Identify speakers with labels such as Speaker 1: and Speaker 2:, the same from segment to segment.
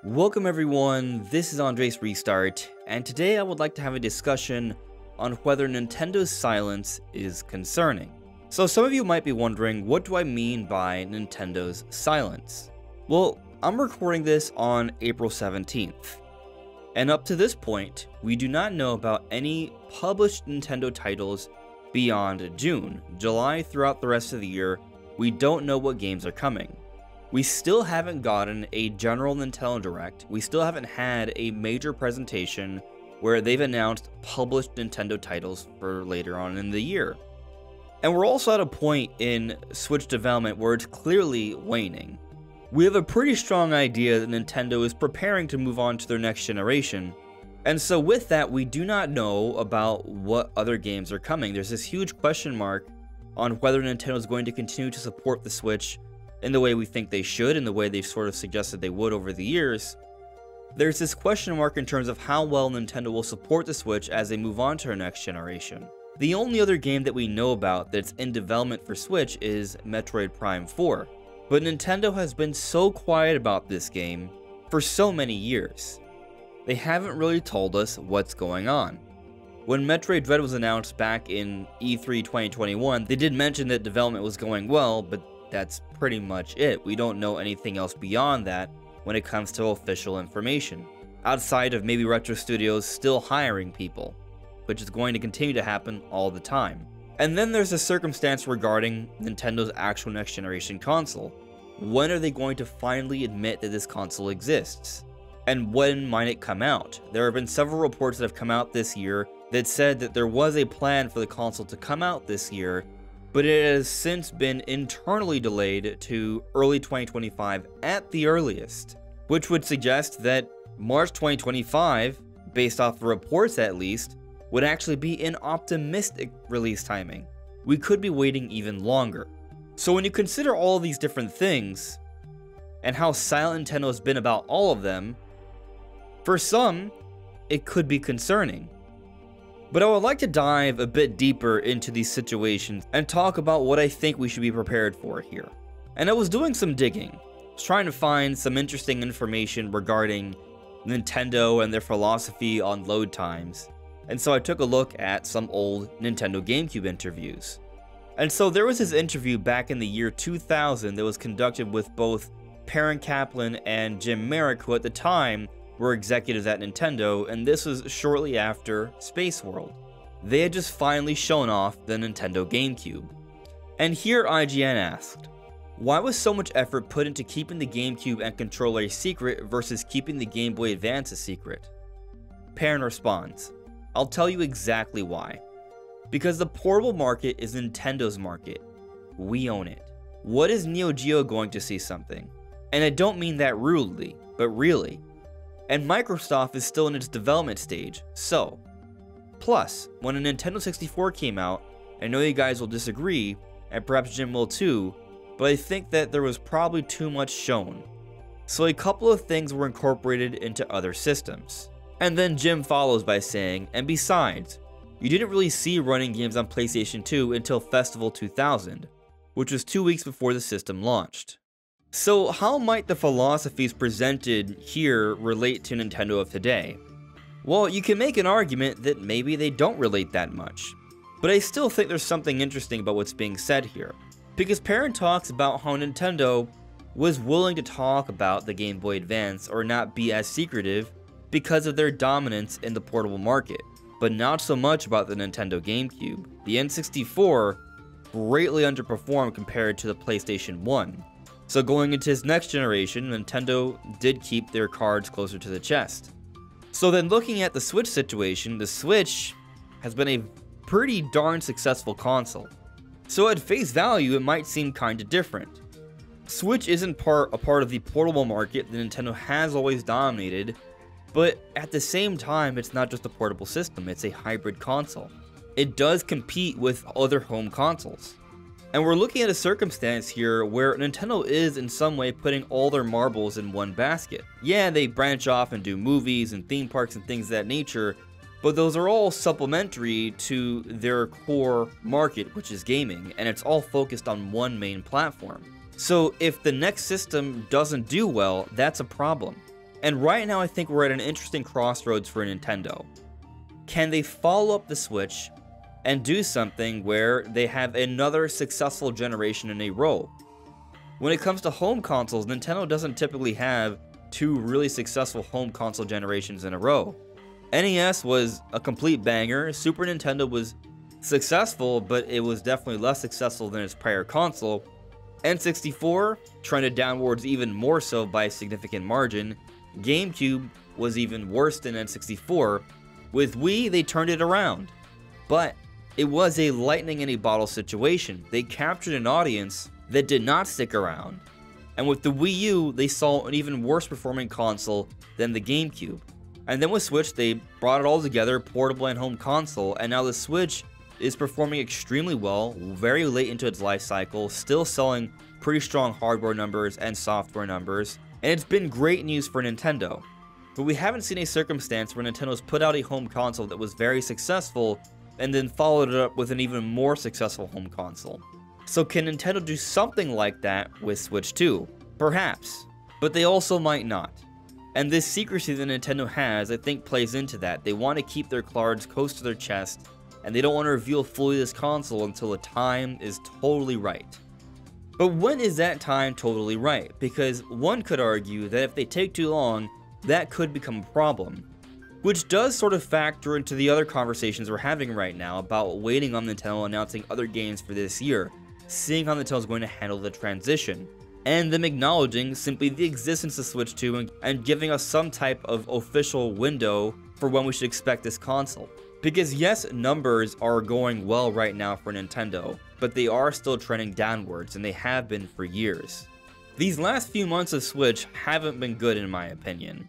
Speaker 1: Welcome everyone, this is Andres Restart, and today I would like to have a discussion on whether Nintendo's silence is concerning. So some of you might be wondering, what do I mean by Nintendo's silence? Well, I'm recording this on April 17th, and up to this point, we do not know about any published Nintendo titles beyond June. July throughout the rest of the year, we don't know what games are coming. We still haven't gotten a general Nintendo Direct. We still haven't had a major presentation where they've announced published Nintendo titles for later on in the year. And we're also at a point in Switch development where it's clearly waning. We have a pretty strong idea that Nintendo is preparing to move on to their next generation. And so with that, we do not know about what other games are coming. There's this huge question mark on whether Nintendo is going to continue to support the Switch in the way we think they should, in the way they've sort of suggested they would over the years. There's this question mark in terms of how well Nintendo will support the Switch as they move on to our next generation. The only other game that we know about that's in development for Switch is Metroid Prime 4, but Nintendo has been so quiet about this game for so many years. They haven't really told us what's going on. When Metroid Dread was announced back in E3 2021, they did mention that development was going well, but that's pretty much it. We don't know anything else beyond that when it comes to official information, outside of maybe Retro Studios still hiring people, which is going to continue to happen all the time. And then there's a circumstance regarding Nintendo's actual next generation console. When are they going to finally admit that this console exists? And when might it come out? There have been several reports that have come out this year that said that there was a plan for the console to come out this year, but it has since been internally delayed to early 2025 at the earliest, which would suggest that March 2025, based off the reports at least, would actually be an optimistic release timing. We could be waiting even longer. So when you consider all these different things, and how silent Nintendo has been about all of them, for some, it could be concerning. But I would like to dive a bit deeper into these situations and talk about what I think we should be prepared for here. And I was doing some digging. I was trying to find some interesting information regarding Nintendo and their philosophy on load times. And so I took a look at some old Nintendo GameCube interviews. And so there was this interview back in the year 2000 that was conducted with both Perrin Kaplan and Jim Merrick, who at the time were executives at Nintendo, and this was shortly after Space World. They had just finally shown off the Nintendo GameCube. And here IGN asked, why was so much effort put into keeping the GameCube and controller a secret versus keeping the Game Boy Advance a secret? Perrin responds, I'll tell you exactly why. Because the portable market is Nintendo's market. We own it. What is Neo Geo going to see something? And I don't mean that rudely, but really. And Microsoft is still in its development stage, so. Plus, when a Nintendo 64 came out, I know you guys will disagree, and perhaps Jim will too, but I think that there was probably too much shown. So a couple of things were incorporated into other systems. And then Jim follows by saying, and besides, you didn't really see running games on PlayStation 2 until Festival 2000, which was 2 weeks before the system launched. So how might the philosophies presented here relate to Nintendo of today? Well, you can make an argument that maybe they don't relate that much, but I still think there's something interesting about what's being said here, because Perrin talks about how Nintendo was willing to talk about the Game Boy Advance or not be as secretive because of their dominance in the portable market, but not so much about the Nintendo GameCube. The N64 greatly underperformed compared to the PlayStation 1. So going into his next generation, Nintendo did keep their cards closer to the chest. So then looking at the Switch situation, the Switch has been a pretty darn successful console. So at face value, it might seem kinda different. Switch isn't a part of the portable market that Nintendo has always dominated, but at the same time, it's not just a portable system, it's a hybrid console. It does compete with other home consoles. And we're looking at a circumstance here where Nintendo is in some way putting all their marbles in one basket. Yeah, they branch off and do movies and theme parks and things of that nature, but those are all supplementary to their core market, which is gaming, and it's all focused on one main platform. So if the next system doesn't do well, that's a problem. And right now I think we're at an interesting crossroads for Nintendo. Can they follow up the Switch and do something where they have another successful generation in a row? When it comes to home consoles, Nintendo doesn't typically have two really successful home console generations in a row. NES was a complete banger, Super Nintendo was successful, but it was definitely less successful than its prior console. N64 trended downwards even more so by a significant margin. GameCube was even worse than N64. With Wii, they turned it around. But it was a lightning in a bottle situation. They captured an audience that did not stick around. And with the Wii U, they saw an even worse performing console than the GameCube. And then with Switch, they brought it all together, portable and home console, and now the Switch is performing extremely well, very late into its life cycle, still selling pretty strong hardware numbers and software numbers, and it's been great news for Nintendo. But we haven't seen a circumstance where Nintendo's put out a home console that was very successful and then followed it up with an even more successful home console. So can Nintendo do something like that with Switch 2? Perhaps, but they also might not. And this secrecy that Nintendo has, I think, plays into that. They want to keep their cards close to their chest, and they don't want to reveal fully this console until the time is totally right. But when is that time totally right? Because one could argue that if they take too long, that could become a problem. Which does sort of factor into the other conversations we're having right now about waiting on Nintendo announcing other games for this year, seeing how Nintendo's going to handle the transition, and them acknowledging simply the existence of Switch 2 and giving us some type of official window for when we should expect this console. Because yes, numbers are going well right now for Nintendo, but they are still trending downwards, and they have been for years. These last few months of Switch haven't been good in my opinion.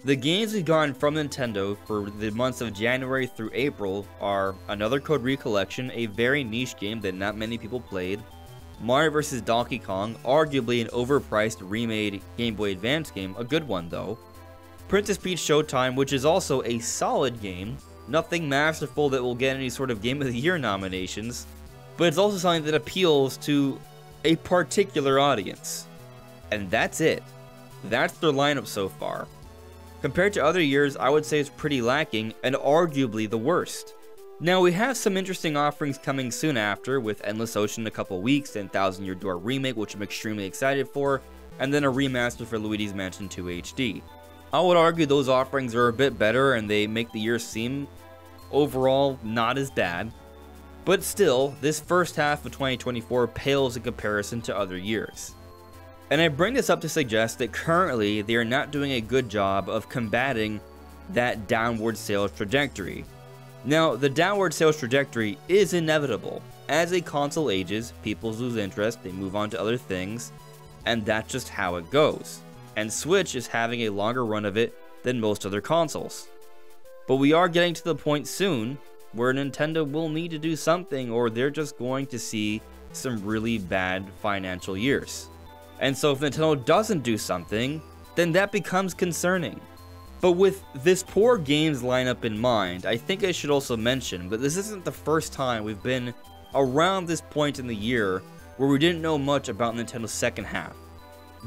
Speaker 1: The games we've gotten from Nintendo for the months of January through April are Another Code Recollection, a very niche game that not many people played, Mario vs. Donkey Kong, arguably an overpriced remade Game Boy Advance game, a good one though, Princess Peach Showtime, which is also a solid game, nothing masterful that will get any sort of Game of the Year nominations, but it's also something that appeals to a particular audience. And that's it. That's their lineup so far. Compared to other years, I would say it's pretty lacking, and arguably the worst. Now, we have some interesting offerings coming soon after, with Endless Ocean in a couple weeks, and Thousand Year Door Remake, which I'm extremely excited for, and then a remaster for Luigi's Mansion 2 HD. I would argue those offerings are a bit better, and they make the year seem, overall, not as bad. But still, this first half of 2024 pales in comparison to other years. And I bring this up to suggest that currently they are not doing a good job of combating that downward sales trajectory. Now, the downward sales trajectory is inevitable. As a console ages, people lose interest, they move on to other things, and that's just how it goes. And Switch is having a longer run of it than most other consoles. But we are getting to the point soon where Nintendo will need to do something, or they're just going to see some really bad financial years. And so if Nintendo doesn't do something, then that becomes concerning. But with this poor games lineup in mind, I think I should also mention that this isn't the first time we've been around this point in the year where we didn't know much about Nintendo's second half.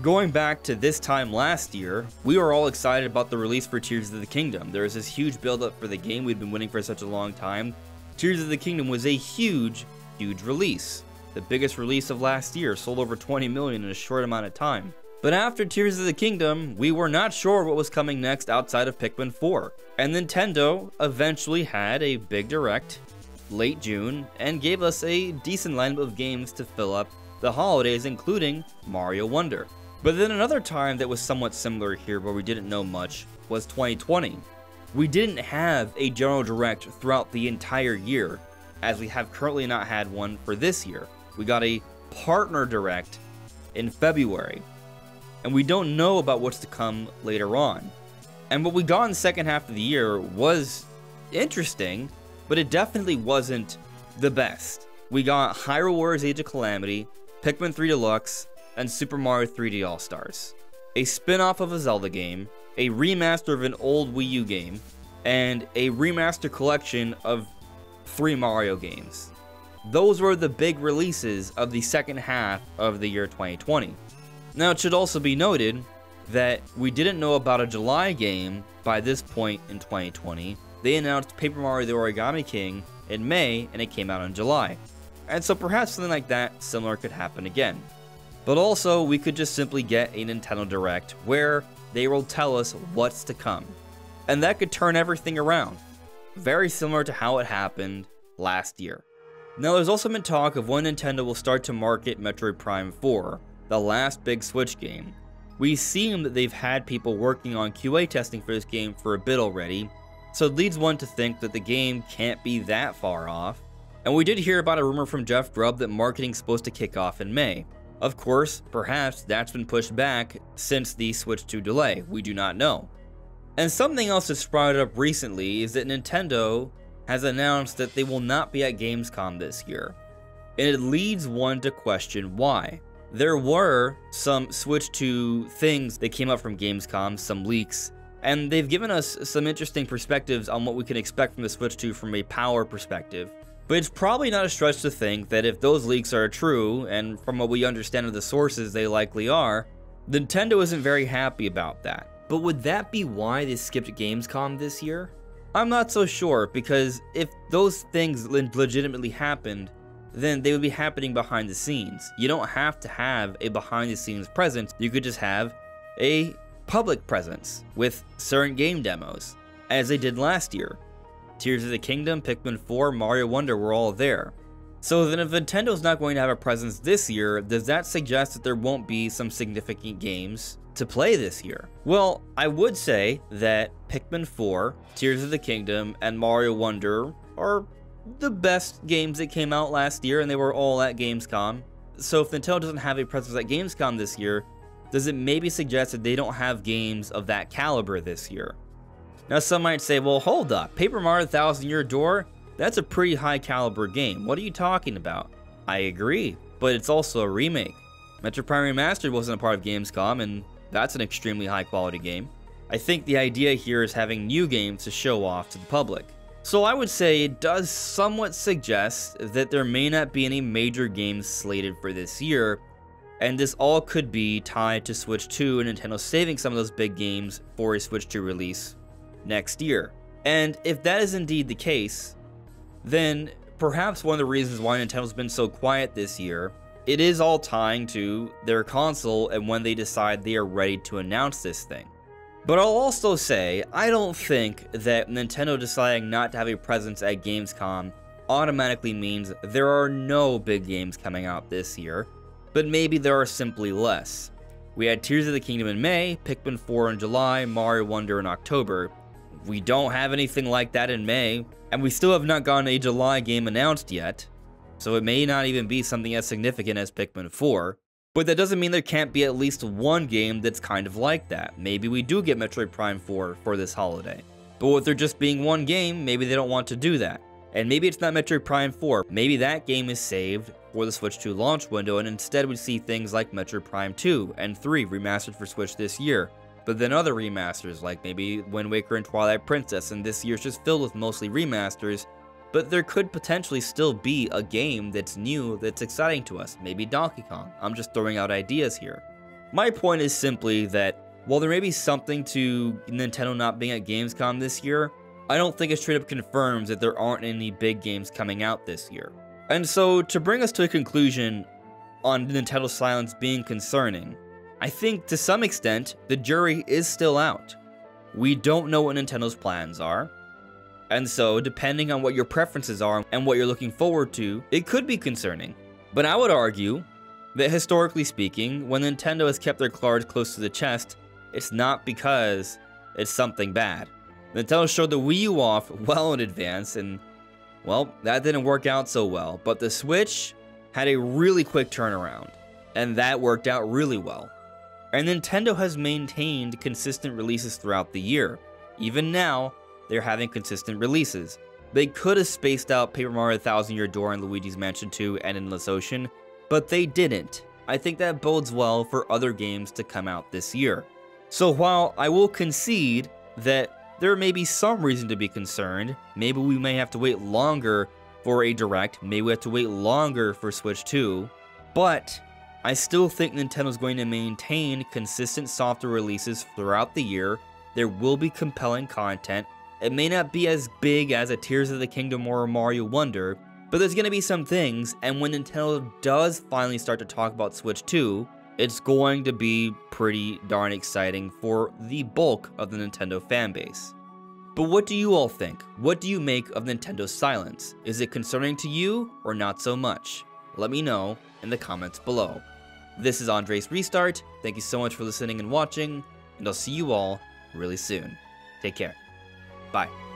Speaker 1: Going back to this time last year, we were all excited about the release for Tears of the Kingdom. There was this huge build-up for the game we'd been waiting for such a long time. Tears of the Kingdom was a huge release. The biggest release of last year, sold over 20 million in a short amount of time. But after Tears of the Kingdom, we were not sure what was coming next outside of Pikmin 4. And Nintendo eventually had a big direct, late June, and gave us a decent lineup of games to fill up the holidays, including Mario Wonder. But then another time that was somewhat similar here where we didn't know much was 2020. We didn't have a general direct throughout the entire year, as we have currently not had one for this year. We got a partner direct in February, and we don't know about what's to come later on. And what we got in the second half of the year was interesting, but it definitely wasn't the best. We got Hyrule Warriors Age of Calamity, Pikmin 3 Deluxe, and Super Mario 3D All-Stars. A spin-off of a Zelda game, a remaster of an old Wii U game, and a remaster collection of 3 Mario games. Those were the big releases of the second half of the year 2020. Now, it should also be noted that we didn't know about a July game by this point in 2020. They announced Paper Mario the Origami King in May, and it came out in July. And so perhaps something like that similar could happen again. But also, we could just simply get a Nintendo Direct where they will tell us what's to come. And that could turn everything around. Very similar to how it happened last year. Now, there's also been talk of when Nintendo will start to market Metroid Prime 4, the last big Switch game. We seem that they've had people working on QA testing for this game for a bit already, so it leads one to think that the game can't be that far off. And we did hear about a rumor from Jeff Grubb that marketing's supposed to kick off in May. Of course, perhaps that's been pushed back since the Switch 2 delay, we do not know. And something else that's sprouted up recently is that Nintendo has announced that they will not be at Gamescom this year. And it leads one to question why. There were some Switch 2 things that came up from Gamescom, some leaks, and they've given us some interesting perspectives on what we can expect from the Switch 2 from a power perspective. But it's probably not a stretch to think that if those leaks are true, and from what we understand of the sources they likely are, Nintendo isn't very happy about that. But would that be why they skipped Gamescom this year? I'm not so sure, because if those things legitimately happened, then they would be happening behind the scenes. You don't have to have a behind the scenes presence, you could just have a public presence with certain game demos, as they did last year. Tears of the Kingdom, Pikmin 4, Mario Wonder were all there. So then if Nintendo's not going to have a presence this year, does that suggest that there won't be some significant games to play this year? Well, I would say that Pikmin 4, Tears of the Kingdom, and Mario Wonder are the best games that came out last year, and they were all at Gamescom. So if Nintendo doesn't have a presence at Gamescom this year, does it maybe suggest that they don't have games of that caliber this year? Now some might say, well, hold up, Paper Mario Thousand Year Door, that's a pretty high caliber game. What are you talking about? I agree, but it's also a remake. Metroid Prime Remastered wasn't a part of Gamescom, and that's an extremely high quality game. I think the idea here is having new games to show off to the public. So I would say it does somewhat suggest that there may not be any major games slated for this year, and this all could be tied to Switch 2 and Nintendo saving some of those big games for a Switch 2 release next year. And if that is indeed the case, then perhaps one of the reasons why Nintendo's been so quiet this year, it is all tying to their console and when they decide they are ready to announce this thing. But I'll also say, I don't think that Nintendo deciding not to have a presence at Gamescom automatically means there are no big games coming out this year, but maybe there are simply less. We had Tears of the Kingdom in May, Pikmin 4 in July, Mario Wonder in October. We don't have anything like that in May, and we still have not gotten a July game announced yet, so it may not even be something as significant as Pikmin 4. But that doesn't mean there can't be at least one game that's kind of like that. Maybe we do get Metroid Prime 4 for this holiday. But with there just being one game, maybe they don't want to do that. And maybe it's not Metroid Prime 4. Maybe that game is saved for the Switch 2 launch window, and instead we see things like Metroid Prime 2 and 3 remastered for Switch this year. But then other remasters, like maybe Wind Waker and Twilight Princess, and this year's just filled with mostly remasters. But there could potentially still be a game that's new that's exciting to us, maybe Donkey Kong. I'm just throwing out ideas here. My point is simply that while there may be something to Nintendo not being at Gamescom this year, I don't think it straight up confirms that there aren't any big games coming out this year. And so to bring us to a conclusion on Nintendo's silence being concerning, I think to some extent the jury is still out. We don't know what Nintendo's plans are. And so, depending on what your preferences are and what you're looking forward to, it could be concerning. But I would argue that historically speaking, when Nintendo has kept their cards close to the chest, it's not because it's something bad. Nintendo showed the Wii U off well in advance, and, well, that didn't work out so well. But the Switch had a really quick turnaround, and that worked out really well. And Nintendo has maintained consistent releases throughout the year. Even now, they're having consistent releases. They could have spaced out Paper Mario Thousand Year Door and Luigi's Mansion 2 and Endless Ocean, but they didn't. I think that bodes well for other games to come out this year. So while I will concede that there may be some reason to be concerned, maybe we may have to wait longer for a Direct. Maybe we have to wait longer for Switch 2, but I still think Nintendo's going to maintain consistent software releases throughout the year. There will be compelling content. It may not be as big as a Tears of the Kingdom or a Mario Wonder, but there's going to be some things, and when Nintendo does finally start to talk about Switch 2, it's going to be pretty darn exciting for the bulk of the Nintendo fanbase. But what do you all think? What do you make of Nintendo's silence? Is it concerning to you or not so much? Let me know in the comments below. This is Andres Restart. Thank you so much for listening and watching, and I'll see you all really soon. Take care. Bye.